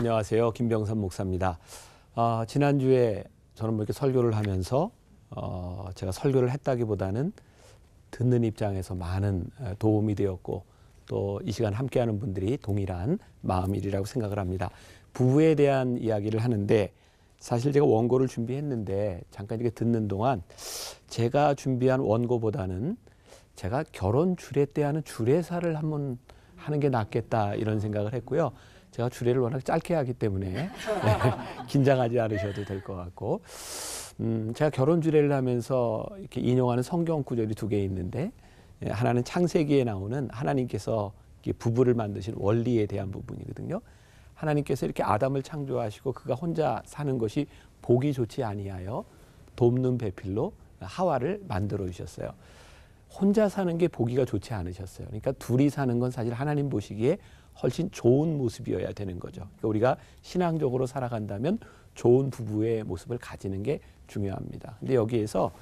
안녕하세요. 김병삼 목사입니다. 지난주에 저는 이렇게 설교를 하면서 제가 설교를 했다기보다는 듣는 입장에서 많은 도움이 되었고 또 이 시간 함께하는 분들이 동일한 마음이라고 생각을 합니다. 부부에 대한 이야기를 하는데 사실 제가 원고를 준비했는데 잠깐 이렇게 듣는 동안 제가 준비한 원고보다는 제가 결혼 주례 때 하는 주례사를 한번 하는 게 낫겠다 이런 생각을 했고요. 제가 주례를 워낙 짧게 하기 때문에 긴장하지 않으셔도 될 것 같고 제가 결혼 주례를 하면서 이렇게 인용하는 성경 구절이 두 개 있는데 하나는 창세기에 나오는 하나님께서 부부를 만드신 원리에 대한 부분이거든요. 하나님께서 이렇게 아담을 창조하시고 그가 혼자 사는 것이 보기 좋지 아니하여 돕는 배필로 하와를 만들어 주셨어요. 혼자 사는 게 보기가 좋지 않으셨어요. 그러니까 둘이 사는 건 사실 하나님 보시기에 훨씬 좋은 모습이어야 되는 거죠. 그러니까 우리가 신앙적으로 살아간다면 좋은 부부의 모습을 가지는 게 중요합니다. 근데 여기에서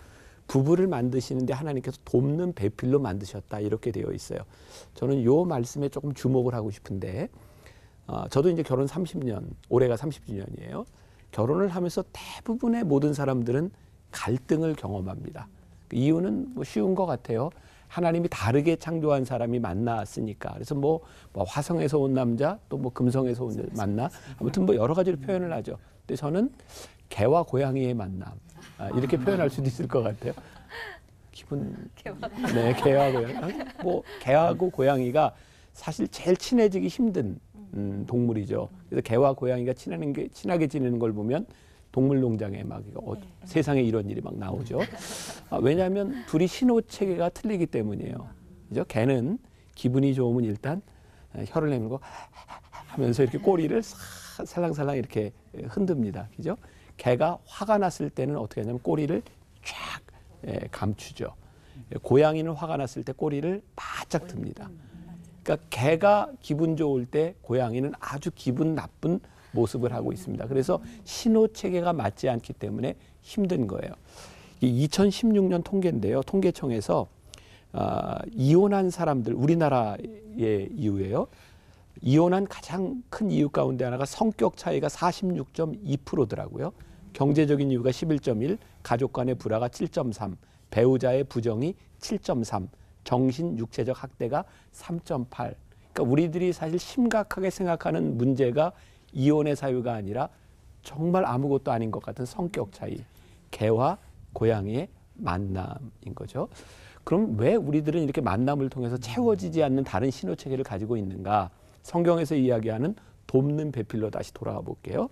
부부를 만드시는데 하나님께서 돕는 배필로 만드셨다 이렇게 되어 있어요. 저는 이 말씀에 조금 주목을 하고 싶은데 저도 이제 결혼 30년, 올해가 30주년이에요. 결혼을 하면서 대부분의 모든 사람들은 갈등을 경험합니다. 이유는 뭐 쉬운 것 같아요. 하나님이 다르게 창조한 사람이 만났으니까. 그래서 뭐 화성에서 온 남자, 또 뭐 금성에서 온 만나, 아무튼 뭐 여러 가지로 표현을 하죠. 근데 저는 개와 고양이의 만남 이렇게 표현할 수도 있을 것 같아요. 네, 개와 고양이. 뭐 개하고 고양이가 사실 제일 친해지기 힘든 동물이죠. 그래서 개와 고양이가 친하게 지내는 걸 보면 동물농장에 막 세상에 이런 일이 막 나오죠. 왜냐하면 둘이 신호 체계가 틀리기 때문이에요. 그죠? 개는 기분이 좋으면 일단 혀를 내밀고 하면서 이렇게 꼬리를 살랑살랑 이렇게 흔듭니다. 그죠? 개가 화가 났을 때는 어떻게 하냐면 꼬리를 쫙 감추죠. 고양이는 화가 났을 때 꼬리를 바짝 듭니다. 그러니까 개가 기분 좋을 때 고양이는 아주 기분 나쁜 모습을 하고 있습니다. 그래서 신호 체계가 맞지 않기 때문에 힘든 거예요. 2016년 통계인데요. 통계청에서 이혼한 사람들, 우리나라의 이유예요. 이혼한 가장 큰 이유 가운데 하나가 성격 차이가 46.2%더라고요. 경제적인 이유가 11.1, 가족 간의 불화가 7.3, 배우자의 부정이 7.3, 정신, 육체적 학대가 3.8. 그러니까 우리들이 사실 심각하게 생각하는 문제가 이혼의 사유가 아니라 정말 아무것도 아닌 것 같은 성격 차이, 개와 고양이의 만남인 거죠. 그럼 왜 우리들은 이렇게 만남을 통해서 채워지지 않는 다른 신호체계를 가지고 있는가? 성경에서 이야기하는 돕는 배필로 다시 돌아가 볼게요.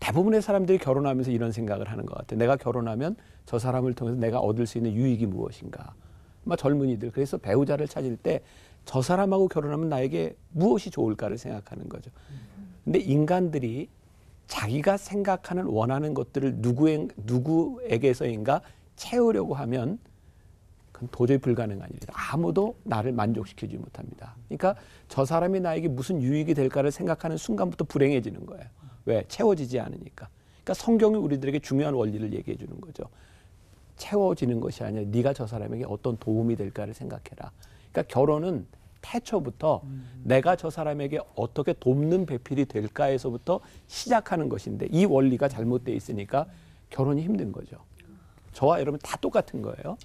대부분의 사람들이 결혼하면서 이런 생각을 하는 것 같아요. 내가 결혼하면 저 사람을 통해서 내가 얻을 수 있는 유익이 무엇인가? 젊은이들, 그래서 배우자를 찾을 때 저 사람하고 결혼하면 나에게 무엇이 좋을까를 생각하는 거죠. 근데 인간들이 자기가 생각하는 원하는 것들을 누구에게서인가 채우려고 하면 그건 도저히 불가능한 일이다. 아무도 나를 만족시키지 못합니다. 그러니까 저 사람이 나에게 무슨 유익이 될까를 생각하는 순간부터 불행해지는 거예요. 왜? 채워지지 않으니까. 그러니까 성경이 우리들에게 중요한 원리를 얘기해 주는 거죠. 채워지는 것이 아니라 네가 저 사람에게 어떤 도움이 될까를 생각해라. 그러니까 결혼은 태초부터 내가 저 사람에게 어떻게 돕는 배필이 될까에서부터 시작하는 것인데 이 원리가 잘못되어 있으니까 결혼이 힘든 거죠. 저와 여러분 다 똑같은 거예요.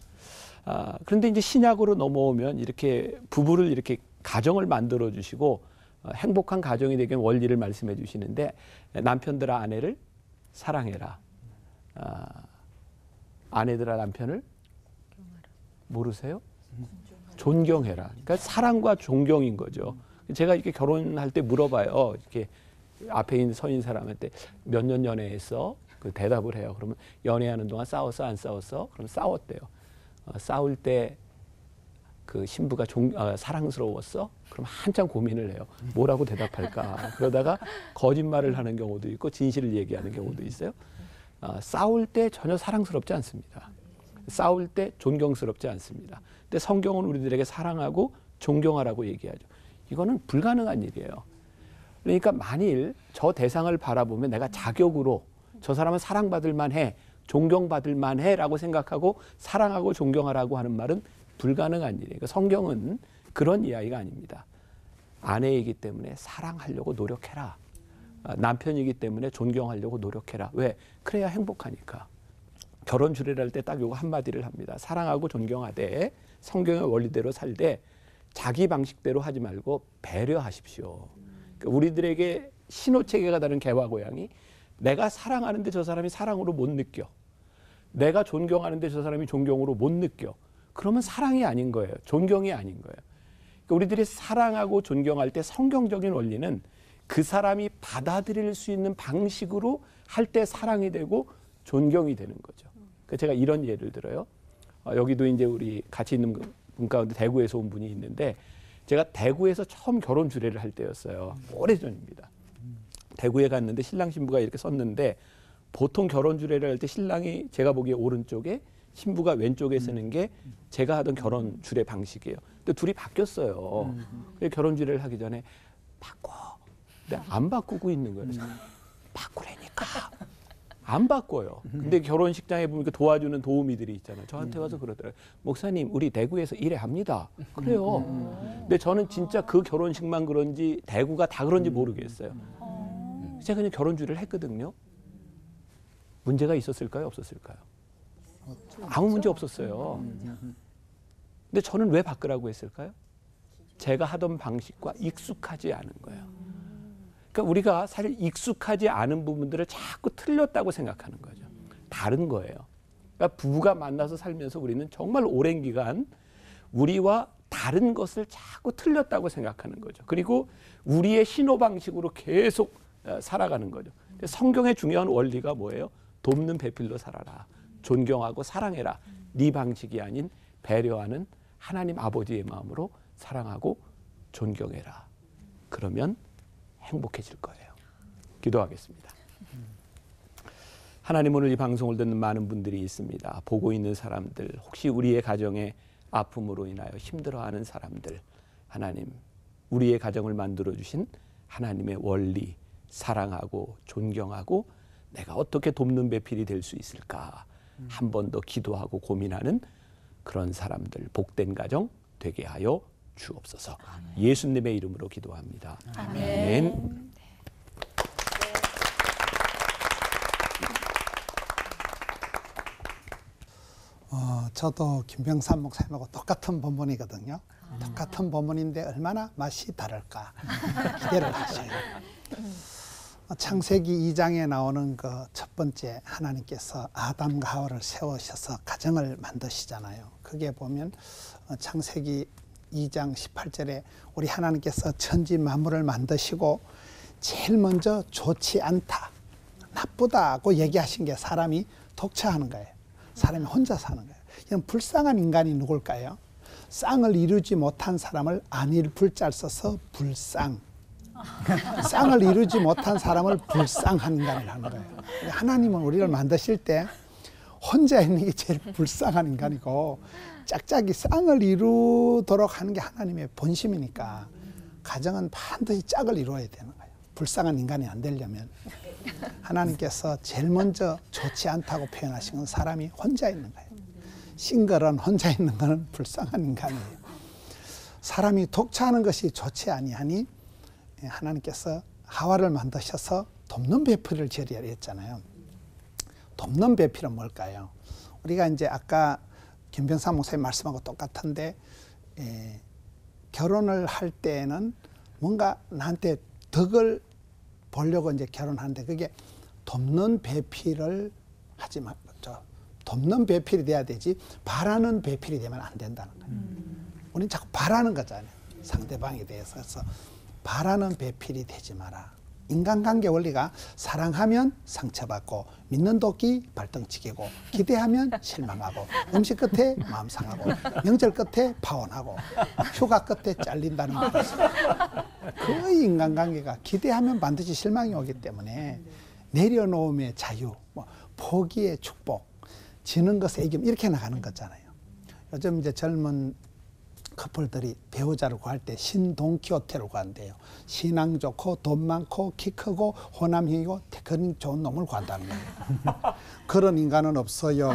그런데 이제 신약으로 넘어오면 이렇게 부부를 이렇게 가정을 만들어 주시고 행복한 가정이 되게 원리를 말씀해 주시는데 남편들아 아내를 사랑해라. 아내들아 남편을 모르세요? 존경해라. 그러니까 사랑과 존경인 거죠. 제가 이렇게 결혼할 때 물어봐요. 이렇게 앞에 서 있는 사람한테 몇 년 연애했어? 그 대답을 해요. 그러면 연애하는 동안 싸웠어? 안 싸웠어? 그럼 싸웠대요. 싸울 때 그 신부가 사랑스러웠어? 그럼 한참 고민을 해요. 뭐라고 대답할까? 그러다가 거짓말을 하는 경우도 있고 진실을 얘기하는 경우도 있어요. 싸울 때 전혀 사랑스럽지 않습니다. 싸울 때 존경스럽지 않습니다. 근데 성경은 우리들에게 사랑하고 존경하라고 얘기하죠. 이거는 불가능한 일이에요. 그러니까 만일 저 대상을 바라보면 내가 자격으로 저 사람은 사랑받을 만해, 존경받을 만해라고 생각하고 사랑하고 존경하라고 하는 말은 불가능한 일이에요. 그러니까 성경은 그런 이야기가 아닙니다. 아내이기 때문에 사랑하려고 노력해라. 남편이기 때문에 존경하려고 노력해라. 왜? 그래야 행복하니까. 결혼 주례를 할 때 딱 요거 한마디를 합니다. 사랑하고 존경하되 성경의 원리대로 살되 자기 방식대로 하지 말고 배려하십시오. 그러니까 우리들에게 신호체계가 다른 개와 고양이, 내가 사랑하는데 저 사람이 사랑으로 못 느껴. 내가 존경하는데 저 사람이 존경으로 못 느껴. 그러면 사랑이 아닌 거예요. 존경이 아닌 거예요. 그러니까 우리들이 사랑하고 존경할 때 성경적인 원리는 그 사람이 받아들일 수 있는 방식으로 할 때 사랑이 되고 존경이 되는 거죠. 그러니까 제가 이런 예를 들어요. 여기도 이제 우리 같이 있는 분 가운데 대구에서 온 분이 있는데 제가 대구에서 처음 결혼 주례를 할 때였어요. 오래전입니다. 대구에 갔는데 신랑 신부가 이렇게 섰는데 보통 결혼 주례를 할 때 신랑이 제가 보기에 오른쪽에 신부가 왼쪽에 서는 게 제가 하던 결혼 주례 방식이에요. 근데 둘이 바뀌었어요. 결혼 주례를 하기 전에 바꿔. 근데 안 바꾸고 있는 거예요. 그래서 바꾸라니까. 안 바꿔요. 근데 결혼식장에 보니까 도와주는 도우미들이 있잖아요. 저한테 와서 그러더라고요. 목사님, 우리 대구에서 이래 합니다. 그래요. 근데 저는 진짜 그 결혼식만 그런지 대구가 다 그런지 모르겠어요. 제가 그냥 결혼 주례를 했거든요. 문제가 있었을까요? 없었을까요? 아무 문제 없었어요. 근데 저는 왜 바꾸라고 했을까요? 제가 하던 방식과 익숙하지 않은 거예요. 그러니까 우리가 사실 익숙하지 않은 부분들을 자꾸 틀렸다고 생각하는 거죠. 다른 거예요. 그러니까 부부가 만나서 살면서 우리는 정말 오랜 기간 우리와 다른 것을 자꾸 틀렸다고 생각하는 거죠. 그리고 우리의 신호 방식으로 계속 살아가는 거죠. 성경의 중요한 원리가 뭐예요? 돕는 배필로 살아라. 존경하고 사랑해라. 네 방식이 아닌 배려하는 하나님 아버지의 마음으로 사랑하고 존경해라. 그러면 행복해질 거예요. 기도하겠습니다. 하나님, 오늘 이 방송을 듣는 많은 분들이 있습니다. 보고 있는 사람들, 혹시 우리의 가정에 아픔으로 인하여 힘들어하는 사람들, 하나님, 우리의 가정을 만들어주신 하나님의 원리, 사랑하고 존경하고 내가 어떻게 돕는 배필이 될 수 있을까 한 번 더 기도하고 고민하는 그런 사람들, 복된 가정 되게 하여 주옵소서. 예수님의 이름으로 기도합니다. 아멘. 저도 김병삼 목사님하고 똑같은 본문이거든요. 똑같은 본문인데 얼마나 맛이 다를까 기대를 하셔요. 창세기 2장에 나오는 그 첫 번째, 하나님께서 아담과 하와를 세우셔서 가정을 만드시잖아요. 그게 보면 창세기 2장 18절에 우리 하나님께서 천지 만물을 만드시고 제일 먼저 좋지 않다, 나쁘다고 얘기하신 게 사람이 독차하는 거예요. 사람이 혼자 사는 거예요. 이런 불쌍한 인간이 누굴까요? 쌍을 이루지 못한 사람을 안일 불자를 써서 불쌍. 쌍을 이루지 못한 사람을 불쌍한 인간이라는 거예요. 하나님은 우리를 만드실 때 혼자 있는 게 제일 불쌍한 인간이고 짝짝이 쌍을 이루도록 하는 게 하나님의 본심이니까 가정은 반드시 짝을 이루어야 되는 거예요. 불쌍한 인간이 안 되려면. 하나님께서 제일 먼저 좋지 않다고 표현하신 건 사람이 혼자 있는 거예요. 싱글은 혼자 있는 것은 불쌍한 인간이에요. 사람이 독차하는 것이 좋지 아니하니 하나님께서 하와를 만드셔서 돕는 배필을 지으려 했잖아요. 돕는 배필은 뭘까요? 우리가 이제 아까 김병삼 목사님 말씀하고 똑같은데 결혼을 할 때는 뭔가 나한테 덕을 보려고 이제 결혼하는데 그게 돕는 배필을 하지 말죠. 돕는 배필이 돼야 되지 바라는 배필이 되면 안 된다는 거예요. 우리는 자꾸 바라는 거잖아요. 상대방에 대해서. 그래서 바라는 배필이 되지 마라. 인간관계 원리가 사랑하면 상처받고 믿는 도끼 발등치기고 기대하면 실망하고 음식 끝에 마음 상하고 명절 끝에 파혼하고 휴가 끝에 잘린다는 말이 있어요. 거의 인간관계가 기대하면 반드시 실망이 오기 때문에 내려놓음의 자유, 포기의 축복, 지는 것의 이김 이렇게 나가는 거잖아요. 요즘 이제 젊은 커플들이 배우자를 구할 때 신돈키호테를 구한대요. 신앙 좋고 돈 많고 키 크고 호남형이고 테크닉 좋은 놈을 구한다는 거예요. 그런 인간은 없어요.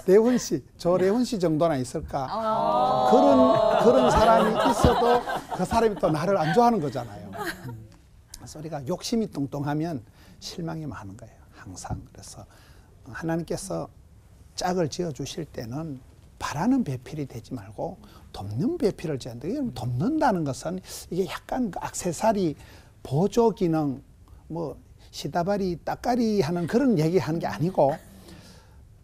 레훈 씨, 저 레훈 씨 정도나 있을까? 그런 사람이 있어도 그 사람이 또 나를 안 좋아하는 거잖아요. 우리가 욕심이 뚱뚱하면 실망이 많은 거예요. 항상. 그래서 하나님께서 짝을 지어 주실 때는 바라는 배필이 되지 말고 돕는 배필을 지어야 돼요. 돕는다는 것은 이게 약간 그 액세서리 보조 기능 뭐 시다바리 따까리 하는 그런 얘기하는 게 아니고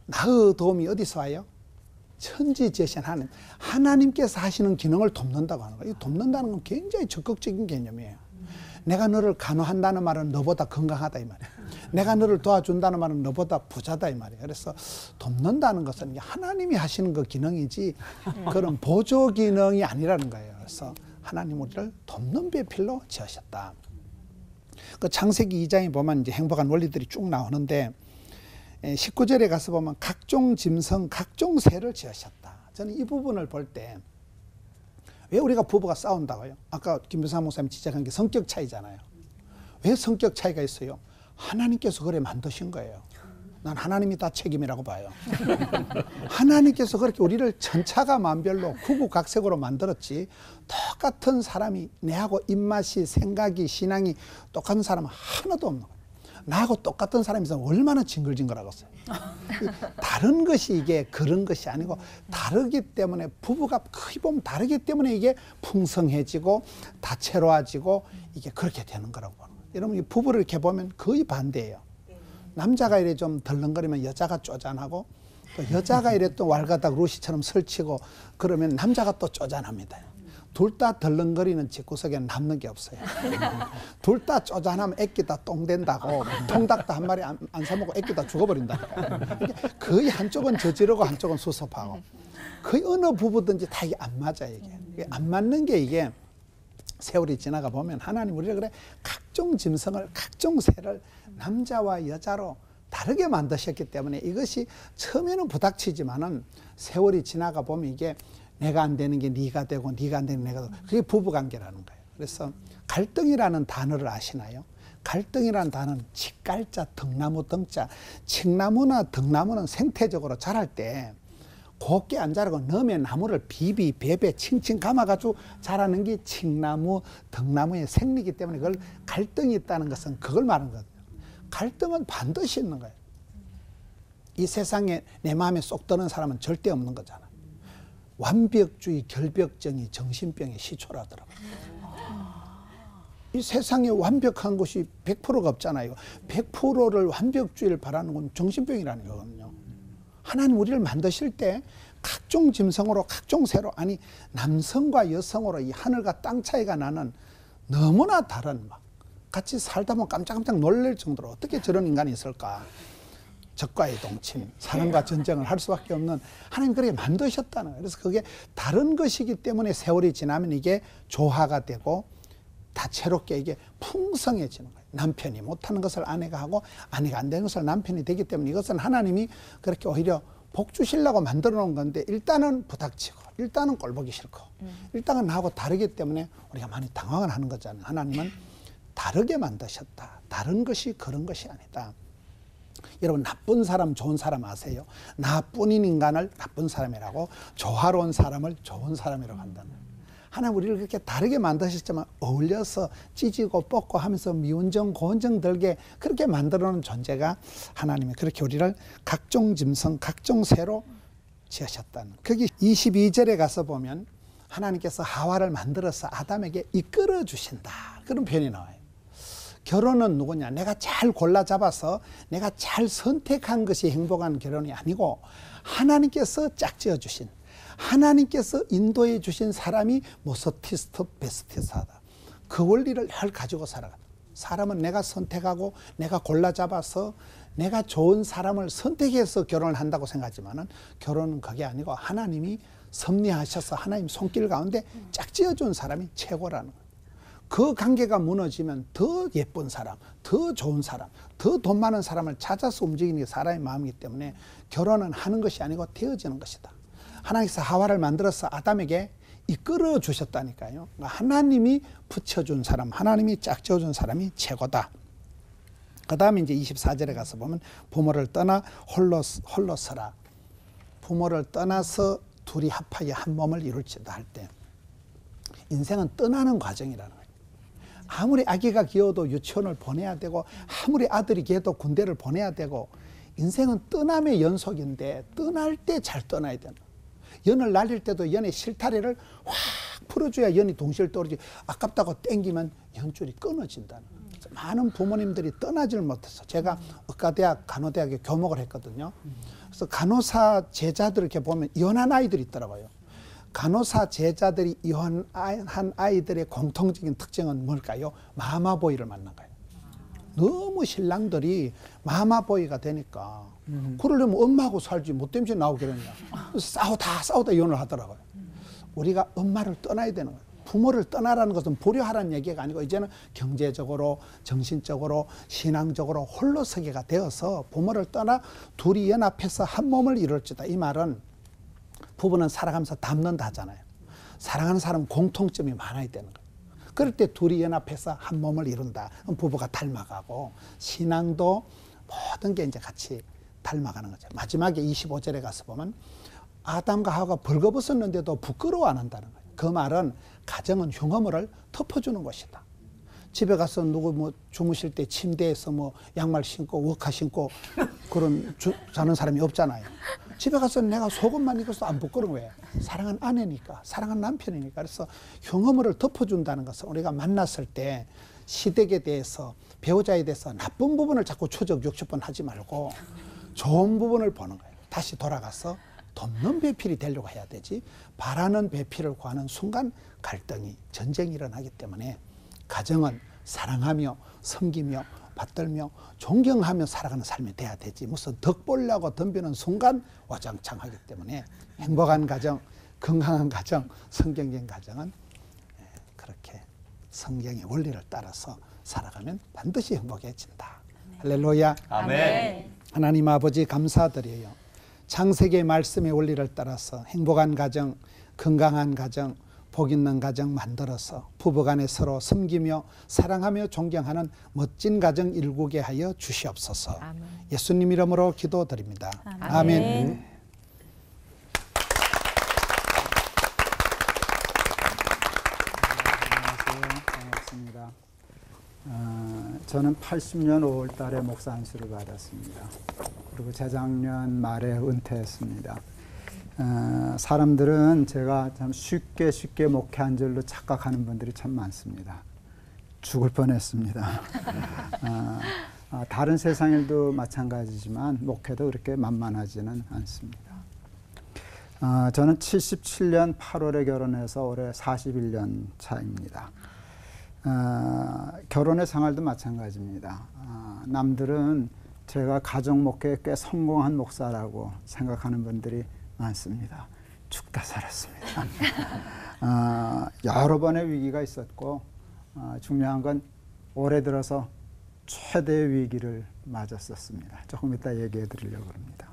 나의 도움이 어디서 와요? 천지지으신 하나님께서 하시는 기능을 돕는다고 하는 거예요. 이 돕는다는 건 굉장히 적극적인 개념이에요. 내가 너를 간호한다는 말은 너보다 건강하다 이 말이에요. 내가 너를 도와준다는 말은 너보다 부자다 이 말이에요. 그래서 돕는다는 것은 하나님이 하시는 그 기능이지 그런 보조 기능이 아니라는 거예요. 그래서 하나님 우리를 돕는 배필로 지으셨다. 그 창세기 2장에 보면 이제 행복한 원리들이 쭉 나오는데 19절에 가서 보면 각종 짐승, 각종 새를 지으셨다. 저는 이 부분을 볼 때 왜 우리가 부부가 싸운다고요? 아까 김병삼 목사님이 지적한 게 성격 차이잖아요. 왜 성격 차이가 있어요? 하나님께서 그래 만드신 거예요. 난 하나님이 다 책임이라고 봐요. 하나님께서 그렇게 우리를 천차가만별로 구구각색으로 만들었지 똑같은 사람이 내하고 입맛이 생각이 신앙이 똑같은 사람은 하나도 없는 거예요. 나하고 똑같은 사람이 있으면 얼마나 징글징글하겠어요. 다른 것이 이게 그런 것이 아니고 다르기 때문에 부부가 거의 보면 다르기 때문에 이게 풍성해지고 다채로워지고 이게 그렇게 되는 거라고 보는 거예요. 여러분 이 부부를 이렇게 보면 거의 반대예요. 남자가 이래 좀 덜렁거리면 여자가 쪼잔하고 또 여자가 이래 또 왈가닥 루시처럼 설치고 그러면 남자가 또 쪼잔합니다. 둘 다 덜렁거리는 집구석에는 남는 게 없어요. 둘 다 쪼잔하면 애끼다 똥 된다고 통닭도 한 마리 안 사먹고 애끼다 죽어버린다니까요. 거의 한쪽은 저지르고 한쪽은 수습하고 거의 어느 부부든지 다 이게 안 맞아요. 이게 안 맞는 게 이게 세월이 지나가 보면 하나님 우리를 그래 각종 짐승을 각종 새를 남자와 여자로 다르게 만드셨기 때문에 이것이 처음에는 부닥치지만은 세월이 지나가 보면 이게 내가 안 되는 게 네가 되고 네가 안 되는 내가 되고 그게 부부관계라는 거예요. 그래서 갈등이라는 단어를 아시나요? 갈등이라는 단어는 칡갈자 등나무 등자 칡나무나 등나무는 생태적으로 자랄 때 곱게 안 자라고 너의 나무를 비비 베베 칭칭 감아가지고 자라는 게 칡나무 등나무의 생리이기 때문에 그걸 갈등이 있다는 것은 그걸 말하는 거거든요. 갈등은 반드시 있는 거예요. 이 세상에 내 마음에 쏙 드는 사람은 절대 없는 거잖아요. 완벽주의 결벽증이 정신병의 시초라더라고요. 이 세상에 완벽한 것이 100%가 없잖아요. 100%를 완벽주의를 바라는 건 정신병이라는 거거든요. 하나님 우리를 만드실 때 각종 짐승으로 각종 새로 아니 남성과 여성으로 이 하늘과 땅 차이가 나는 너무나 다른 막 같이 살다 보면 깜짝깜짝 놀랄 정도로 어떻게 저런 인간이 있을까. 적과의 동침, 사랑과 전쟁을 할 수밖에 없는 하나님 그렇게 만드셨다는 거예요. 그래서 그게 다른 것이기 때문에 세월이 지나면 이게 조화가 되고 다채롭게 이게 풍성해지는 거예요. 남편이 못하는 것을 아내가 하고 아내가 안 되는 것을 남편이 되기 때문에 이것은 하나님이 그렇게 오히려 복 주시려고 만들어 놓은 건데 일단은 부닥치고 일단은 꼴보기 싫고 일단은 나하고 다르기 때문에 우리가 많이 당황을 하는 거잖아요. 하나님은 다르게 만드셨다. 다른 것이 그런 것이 아니다. 여러분 나쁜 사람 좋은 사람 아세요? 나뿐인 인간을 나쁜 사람이라고 조화로운 사람을 좋은 사람이라고 한다는 거예요. 하나님 우리를 그렇게 다르게 만드셨지만 어울려서 찢고 뽑고 하면서 미운정 고운정 들게 그렇게 만들어놓은 존재가 하나님이 그렇게 우리를 각종 짐승 각종 새로 지으셨다는 거기 22절에 가서 보면 하나님께서 하와를 만들어서 아담에게 이끌어 주신다 그런 표현이 나와요. 결혼은 누구냐? 내가 잘 골라 잡아서 내가 잘 선택한 것이 행복한 결혼이 아니고 하나님께서 짝지어 주신 하나님께서 인도해 주신 사람이 모서티스트 베스티스하다. 그 원리를 늘 가지고 살아간다. 사람은 내가 선택하고 내가 골라 잡아서 내가 좋은 사람을 선택해서 결혼을 한다고 생각하지만은 결혼은 그게 아니고 하나님이 섭리하셔서 하나님 손길 가운데 짝지어 준 사람이 최고라는 거예요. 그 관계가 무너지면 더 예쁜 사람, 더 좋은 사람, 더 돈 많은 사람을 찾아서 움직이는 게 사람의 마음이기 때문에 결혼은 하는 것이 아니고 되어지는 것이다. 하나님께서 하와를 만들어서 아담에게 이끌어 주셨다니까요. 하나님이 붙여준 사람, 하나님이 짝지어준 사람이 최고다. 그 다음에 이제 24절에 가서 보면 부모를 떠나 홀로 서라. 부모를 떠나서 둘이 합하여 한 몸을 이룰지다 할 때 인생은 떠나는 과정이라는 거예요. 아무리 아기가 귀여워도 유치원을 보내야 되고 아무리 아들이 귀해도 군대를 보내야 되고 인생은 떠남의 연속인데 떠날 때 잘 떠나야 되는 거예요. 연을 날릴 때도 연의 실타래를 확 풀어줘야 연이 동시에 떨어지지 아깝다고 땡기면 연줄이 끊어진다는 거예요. 많은 부모님들이 떠나질 못해서 제가 의과대학 간호대학에 교목을 했거든요. 그래서 간호사 제자들 이렇게 보면 이혼한 아이들이 있더라고요. 간호사 제자들이 이혼한 아이들의 공통적인 특징은 뭘까요? 마마보이를 만난 거예요. 너무 신랑들이 마마보이가 되니까 그러려면 엄마하고 살지 뭐 때문에 나오겠냐. 싸우다 이혼을 하더라고요. 우리가 엄마를 떠나야 되는 거예요. 부모를 떠나라는 것은 보류하라는 얘기가 아니고 이제는 경제적으로 정신적으로 신앙적으로 홀로서기가 되어서 부모를 떠나 둘이 연합해서 한 몸을 이룰지다. 이 말은 부부는 살아가면서 닮는다 하잖아요. 사랑하는 사람은 공통점이 많아야 되는 거예요. 그럴 때 둘이 연합해서 한 몸을 이룬다. 그럼 부부가 닮아가고 신앙도 모든 게 이제 같이 닮아가는 거죠. 마지막에 25절에 가서 보면 아담과 하와가 벌거벗었는데도 부끄러워 안 한다는 거예요. 그 말은 가정은 흉어물을 덮어주는 것이다. 집에 가서 누구 뭐 주무실 때 침대에서 뭐 양말 신고 워카 신고 그런 자는 사람이 없잖아요. 집에 가서 내가 속옷만 입어서 안 부끄러운 거예요. 사랑하는 아내니까, 사랑하는 남편이니까. 그래서 흉어물을 덮어준다는 것은 우리가 만났을 때 시댁에 대해서 배우자에 대해서 나쁜 부분을 자꾸 추적 60번 하지 말고 좋은 부분을 보는 거예요. 다시 돌아가서 돕는 배필이 되려고 해야 되지 바라는 배필을 구하는 순간 갈등이 전쟁이 일어나기 때문에 가정은 사랑하며 섬기며 받들며 존경하며 살아가는 삶이 돼야 되지 무슨 덕 보려고 덤비는 순간 와장창하기 때문에 행복한 가정, 건강한 가정, 성경적인 가정은 그렇게 성경의 원리를 따라서 살아가면 반드시 행복해진다. 할렐루야. 아멘. 하나님 아버지 감사드려요. 창세기의 말씀의 원리를 따라서 행복한 가정, 건강한 가정, 복 있는 가정 만들어서 부부간에 서로 섬기며 사랑하며 존경하는 멋진 가정 일구게 하여 주시옵소서. 아멘. 예수님 이름으로 기도드립니다. 아멘. 아멘. 안녕하세요. 반갑습니다. 저는 80년 5월 달에 목사 안수를 받았습니다. 그리고 재작년 말에 은퇴했습니다. 사람들은 제가 참 쉽게 목회한 줄로 착각하는 분들이 참 많습니다. 죽을 뻔했습니다. 다른 세상 일도 마찬가지지만 목회도 그렇게 만만하지는 않습니다. 저는 77년 8월에 결혼해서 올해 41년 차입니다. 결혼의 생활도 마찬가지입니다. 남들은 제가 가정 목회에 꽤 성공한 목사라고 생각하는 분들이 많습니다. 죽다 살았습니다. 여러 번의 위기가 있었고 중요한 건 올해 들어서 최대의 위기를 맞았었습니다. 조금 이따 얘기해 드리려고 합니다.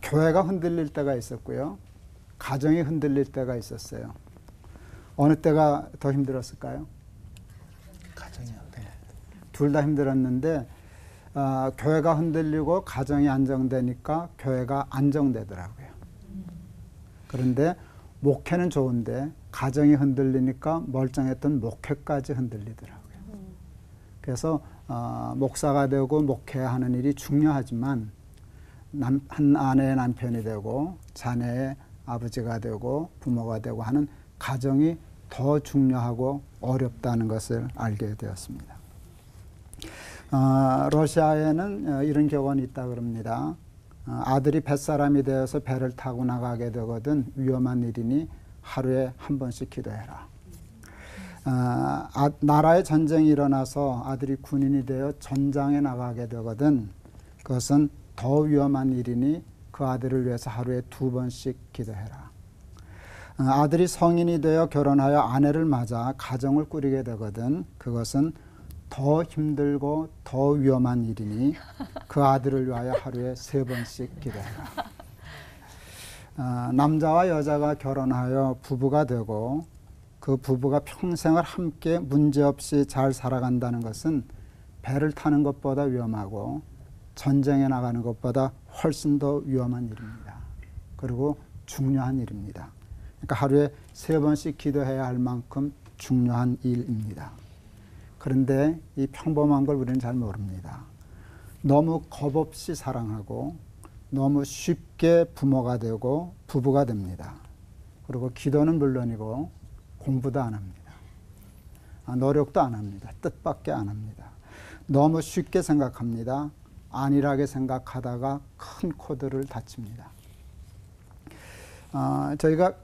교회가 흔들릴 때가 있었고요. 가정이 흔들릴 때가 있었어요. 어느 때가 더 힘들었을까요? 가정이요. 둘 다 힘들었는데 교회가 흔들리고 가정이 안정되니까 교회가 안정되더라고요. 그런데 목회는 좋은데 가정이 흔들리니까 멀쩡했던 목회까지 흔들리더라고요. 그래서 목사가 되고 목회하는 일이 중요하지만 한 아내의 남편이 되고 자녀의 아버지가 되고 부모가 되고 하는 가정이 더 중요하고 어렵다는 것을 알게 되었습니다. 러시아에는 이런 격언이 있다 그럽니다. 아들이 뱃사람이 되어서 배를 타고 나가게 되거든 위험한 일이니 하루에 한 번씩 기도해라. 나라에 전쟁이 일어나서 아들이 군인이 되어 전장에 나가게 되거든 그것은 더 위험한 일이니 그 아들을 위해서 하루에 2번씩 기도해라. 아들이 성인이 되어 결혼하여 아내를 맞아 가정을 꾸리게 되거든 그것은 더 힘들고 더 위험한 일이니 그 아들을 위하여 하루에 3번씩 기도해라. 남자와 여자가 결혼하여 부부가 되고 그 부부가 평생을 함께 문제없이 잘 살아간다는 것은 배를 타는 것보다 위험하고 전쟁에 나가는 것보다 훨씬 더 위험한 일입니다. 그리고 중요한 일입니다. 그러니까 하루에 3번씩 기도해야 할 만큼 중요한 일입니다. 그런데 이 평범한 걸 우리는 잘 모릅니다. 너무 겁없이 사랑하고 너무 쉽게 부모가 되고 부부가 됩니다. 그리고 기도는 물론이고 공부도 안 합니다. 노력도 안 합니다. 뜻밖에 안 합니다. 너무 쉽게 생각합니다. 안일하게 생각하다가 큰 코드를 다칩니다.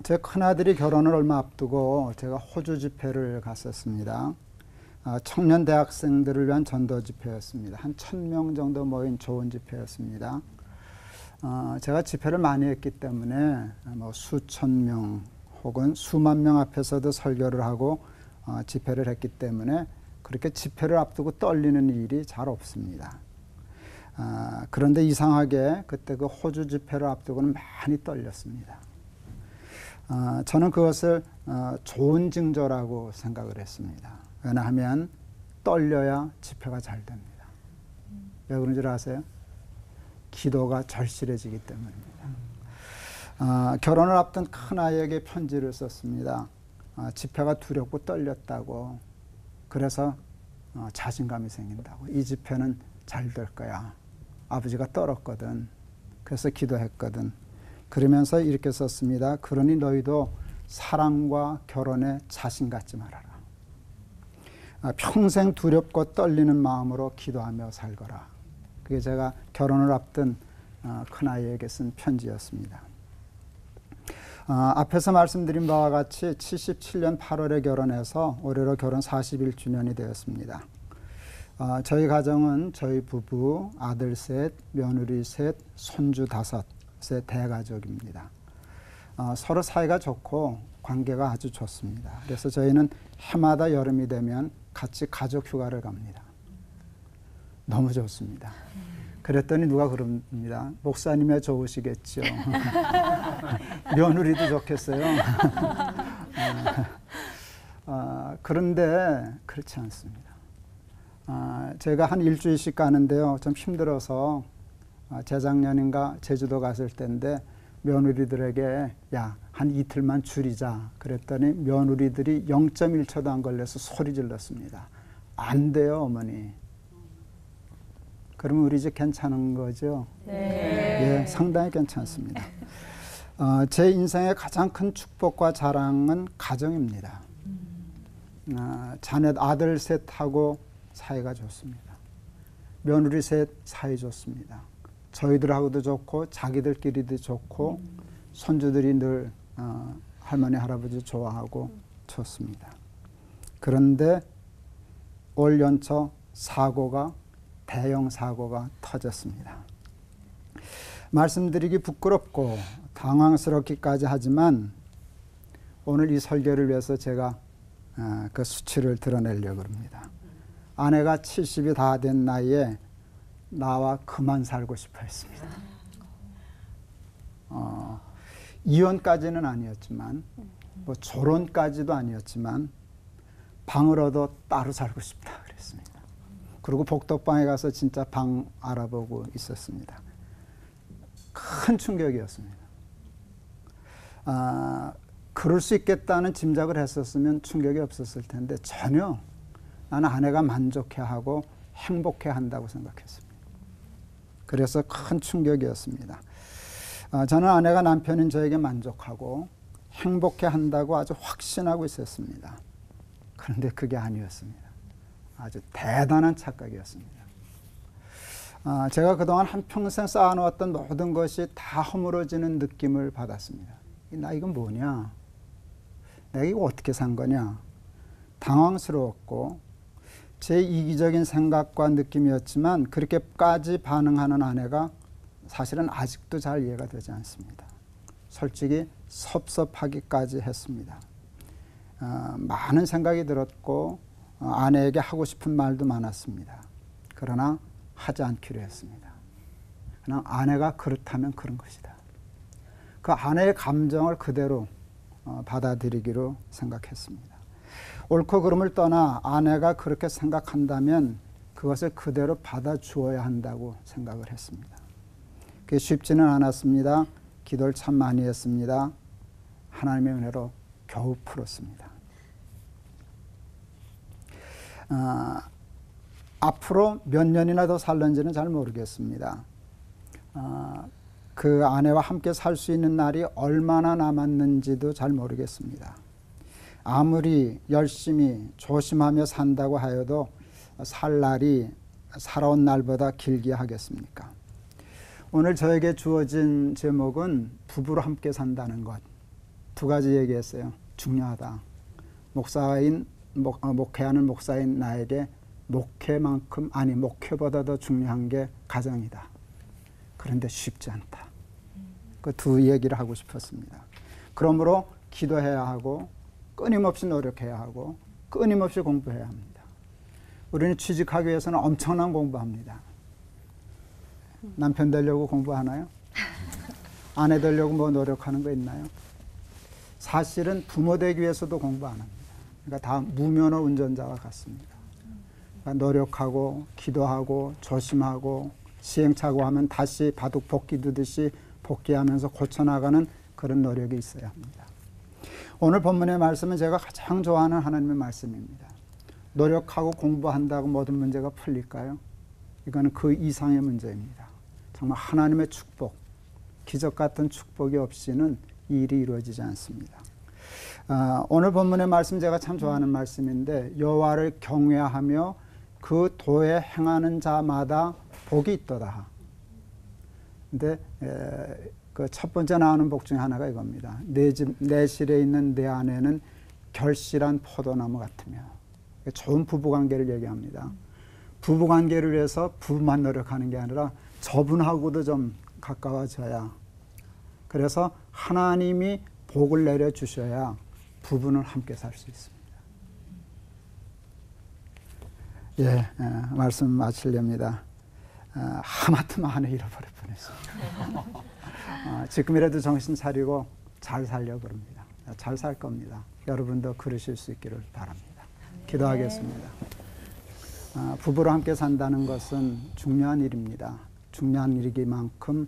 제 큰아들이 결혼을 얼마 앞두고 제가 호주 집회를 갔었습니다. 청년 대학생들을 위한 전도 집회였습니다. 한 1000명 정도 모인 좋은 집회였습니다. 제가 집회를 많이 했기 때문에 뭐 수천 명 혹은 수만 명 앞에서도 설교를 하고 집회를 했기 때문에 그렇게 집회를 앞두고 떨리는 일이 잘 없습니다. 그런데 이상하게 그때 그 호주 집회를 앞두고는 많이 떨렸습니다. 저는 그것을 좋은 징조라고 생각을 했습니다. 왜냐하면 떨려야 집회가 잘 됩니다. 왜 그런 줄 아세요? 기도가 절실해지기 때문입니다. 결혼을 앞둔 큰아이에게 편지를 썼습니다. 집회가 두렵고 떨렸다고. 그래서 자신감이 생긴다고. 이 집회는 잘 될 거야. 아버지가 떨었거든. 그래서 기도했거든. 그러면서 이렇게 썼습니다. 그러니 너희도 사랑과 결혼에 자신 갖지 말아라. 평생 두렵고 떨리는 마음으로 기도하며 살거라. 그게 제가 결혼을 앞둔 큰아이에게 쓴 편지였습니다. 앞에서 말씀드린 바와 같이 77년 8월에 결혼해서 올해로 결혼 41주년이 되었습니다. 저희 가정은 저희 부부, 아들 셋, 며느리 셋, 손주 5의 대가족입니다. 서로 사이가 좋고 관계가 아주 좋습니다. 그래서 저희는 해마다 여름이 되면 같이 가족 휴가를 갑니다. 너무 좋습니다. 그랬더니 누가 그럽니다. 목사님이 좋으시겠죠. 며느리도 좋겠어요. 그런데 그렇지 않습니다. 제가 한 일주일씩 가는데요. 좀 힘들어서 재작년인가 제주도 갔을 때인데 며느리들에게 야, 한 이틀만 줄이자. 그랬더니 며느리들이 0.1초도 안 걸려서 소리 질렀습니다. 안 돼요, 어머니. 그러면 우리 집 괜찮은 거죠? 네. 예, 상당히 괜찮습니다. 제 인생의 가장 큰 축복과 자랑은 가정입니다. 자녀 아들 셋하고 사이가 좋습니다. 며느리 셋 사이 좋습니다. 저희들하고도 좋고 자기들끼리도 좋고 손주들이 늘 할머니 할아버지 좋아하고 좋습니다. 그런데 올 연초 대형 사고가 터졌습니다. 말씀드리기 부끄럽고 당황스럽기까지 하지만 오늘 이 설교를 위해서 제가 그 수치를 드러내려고 합니다. 아내가 70이 다 된 나이에 나와 그만 살고 싶어 했습니다. 이혼까지는 아니었지만 뭐 졸혼까지도 아니었지만 방으로도 따로 살고 싶다 그랬습니다. 그리고 복덕방에 가서 진짜 방 알아보고 있었습니다. 큰 충격이었습니다. 그럴 수 있겠다는 짐작을 했었으면 충격이 없었을 텐데 전혀 나는 아내가 만족해하고 행복해한다고 생각했습니다. 그래서 큰 충격이었습니다. 저는 아내가 남편인 저에게 만족하고 행복해한다고 아주 확신하고 있었습니다. 그런데 그게 아니었습니다. 아주 대단한 착각이었습니다. 제가 그동안 한평생 쌓아놓았던 모든 것이 다 허물어지는 느낌을 받았습니다. 나 이건 뭐냐? 내가 이거 어떻게 산 거냐? 당황스러웠고 제 이기적인 생각과 느낌이었지만 그렇게까지 반응하는 아내가 사실은 아직도 잘 이해가 되지 않습니다. 솔직히 섭섭하기까지 했습니다. 많은 생각이 들었고 아내에게 하고 싶은 말도 많았습니다. 그러나 하지 않기로 했습니다. 그냥 아내가 그렇다면 그런 것이다. 그 아내의 감정을 그대로 받아들이기로 생각했습니다. 옳고 그름을 떠나 아내가 그렇게 생각한다면 그것을 그대로 받아주어야 한다고 생각을 했습니다. 그게 쉽지는 않았습니다. 기도를 참 많이 했습니다. 하나님의 은혜로 겨우 풀었습니다. 앞으로 몇 년이나 더 살는지는 잘 모르겠습니다. 그 아내와 함께 살 수 있는 날이 얼마나 남았는지도 잘 모르겠습니다. 아무리 열심히 조심하며 산다고 하여도 살 날이 살아온 날보다 길게 하겠습니까? 오늘 저에게 주어진 제목은 부부로 함께 산다는 것. 두 가지 얘기했어요. 중요하다. 목회하는 목사인 나에게 목회만큼, 아니 목회보다 더 중요한 게 가정이다. 그런데 쉽지 않다. 그 두 얘기를 하고 싶었습니다. 그러므로 기도해야 하고 끊임없이 노력해야 하고 끊임없이 공부해야 합니다. 우리는 취직하기 위해서는 엄청난 공부합니다. 남편 되려고 공부하나요? 아내 되려고 뭐 노력하는 거 있나요? 사실은 부모 되기 위해서도 공부 안 합니다. 그러니까 다 무면허 운전자와 같습니다. 그러니까 노력하고 기도하고 조심하고 시행착오하면 다시 바둑 복기 두듯이 복귀하면서 고쳐나가는 그런 노력이 있어야 합니다. 오늘 본문의 말씀은 제가 가장 좋아하는 하나님의 말씀입니다. 노력하고 공부한다고 모든 문제가 풀릴까요? 이거는 그 이상의 문제입니다. 정말 하나님의 축복, 기적 같은 축복이 없이는 이 일이 이루어지지 않습니다. 오늘 본문의 말씀 제가 참 좋아하는 말씀인데 여호와를 경외하며 그 도에 행하는 자마다 복이 있도다. 근데 그 첫 번째 나오는 복 중에 하나가 이겁니다. 내 실에 있는 내 아내는 결실한 포도나무 같으며. 좋은 부부관계를 얘기합니다. 부부관계를 위해서 부부만 노력하는 게 아니라 저분하고도 좀 가까워져야, 그래서 하나님이 복을 내려주셔야 부부는 함께 살 수 있습니다. 말씀 마치렵니다. 하마터면 아내 잃어버릴 뻔했습니다. 지금이라도 정신 차리고 잘 살려고 그럽니다. 잘 살 겁니다. 여러분도 그러실 수 있기를 바랍니다. 기도하겠습니다. 부부로 함께 산다는 것은 중요한 일입니다. 중요한 일이기만큼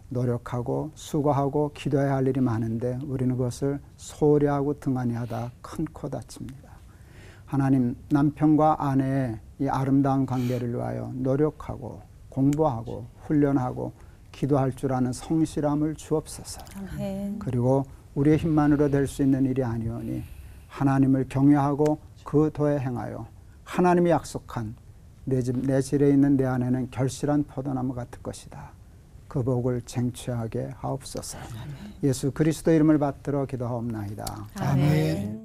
노력하고 수고하고 기도해야 할 일이 많은데 우리는 그것을 소홀히 하고 등한히 하다 큰 코 다칩니다. 하나님, 남편과 아내의 이 아름다운 관계를 위하여 노력하고 공부하고 훈련하고 기도할 줄 아는 성실함을 주옵소서. 아멘. 그리고 우리의 힘만으로 될 수 있는 일이 아니오니 하나님을 경외하고 그 도에 행하여 하나님이 약속한 내 실에 있는 내 안에는 결실한 포도나무 같을 것이다. 그 복을 쟁취하게 하옵소서. 예수 그리스도 이름을 받들어 기도하옵나이다. 아멘.